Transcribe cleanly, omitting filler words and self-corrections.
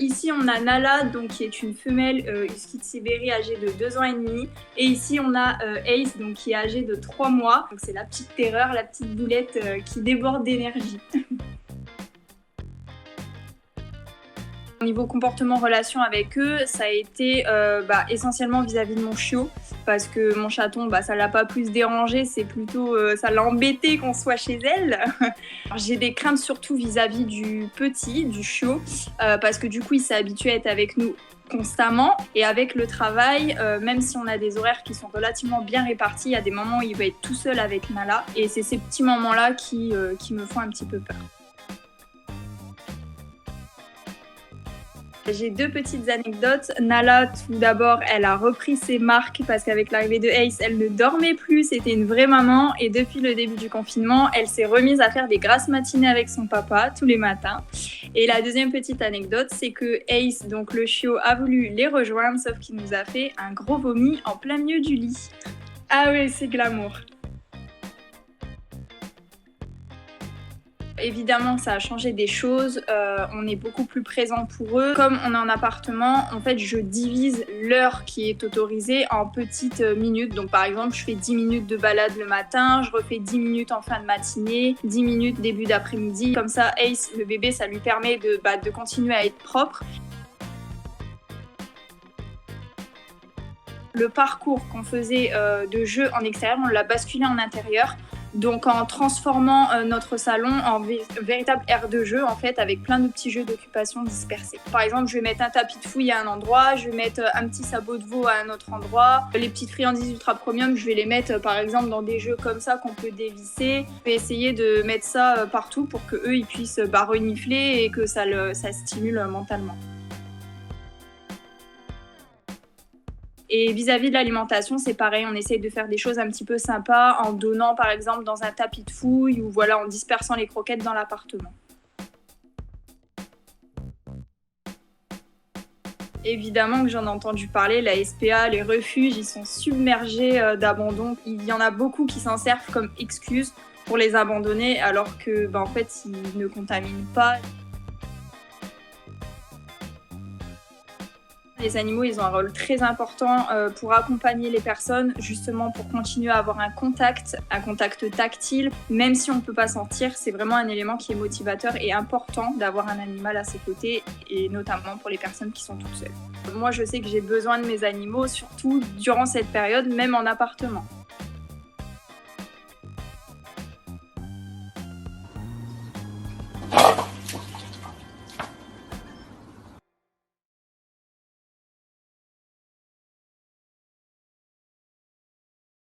Ici, on a Nala, donc, qui est une femelle husky de Sibérie âgée de 2 ans et demi. Et ici, on a Ace, donc, qui est âgée de 3 mois. Donc, c'est la petite terreur, la petite boulette qui déborde d'énergie. Au niveau comportement, relation avec eux, ça a été essentiellement vis-à-vis de mon chiot, parce que mon chaton, ça l'a pas plus dérangé, c'est plutôt ça l'a embêté qu'on soit chez elle. J'ai des craintes surtout vis-à-vis du petit, du chiot, parce que du coup il s'est habitué à être avec nous constamment, et avec le travail, même si on a des horaires qui sont relativement bien répartis, il y a des moments où il va être tout seul avec Nala, et c'est ces petits moments-là qui me font un petit peu peur. J'ai 2 petites anecdotes. Nala, tout d'abord, elle a repris ses marques parce qu'avec l'arrivée de Ace, elle ne dormait plus, c'était une vraie maman. Et depuis le début du confinement, elle s'est remise à faire des grasses matinées avec son papa tous les matins. Et la deuxième petite anecdote, c'est que Ace, donc le chiot, a voulu les rejoindre, sauf qu'il nous a fait un gros vomi en plein milieu du lit. Ah oui, c'est glamour. Évidemment, ça a changé des choses, on est beaucoup plus présent pour eux. Comme on est en appartement, en fait, je divise l'heure qui est autorisée en petites minutes. Donc par exemple, je fais 10 minutes de balade le matin, je refais 10 minutes en fin de matinée, 10 minutes début d'après-midi. Comme ça, Ace, le bébé, ça lui permet de continuer à être propre. Le parcours qu'on faisait de jeu en extérieur, on l'a basculé en intérieur. Donc en transformant notre salon en véritable aire de jeu, en fait, avec plein de petits jeux d'occupation dispersés. Par exemple, je vais mettre un tapis de fouille à un endroit, je vais mettre un petit sabot de veau à un autre endroit. Les petites friandises ultra premium, je vais les mettre par exemple dans des jeux comme ça qu'on peut dévisser. Je vais essayer de mettre ça partout pour qu'eux ils puissent renifler et que ça stimule mentalement. Et vis-à-vis de l'alimentation, c'est pareil, on essaye de faire des choses un petit peu sympas en donnant par exemple dans un tapis de fouille ou voilà, en dispersant les croquettes dans l'appartement. Évidemment que j'en ai entendu parler, la SPA, les refuges, ils sont submergés d'abandon. Il y en a beaucoup qui s'en servent comme excuse pour les abandonner alors que en fait, ils ne contaminent pas. Les animaux, ils ont un rôle très important pour accompagner les personnes, justement pour continuer à avoir un contact tactile. Même si on ne peut pas sortir, c'est vraiment un élément qui est motivateur et important d'avoir un animal à ses côtés, et notamment pour les personnes qui sont toutes seules. Moi, je sais que j'ai besoin de mes animaux, surtout durant cette période, même en appartement.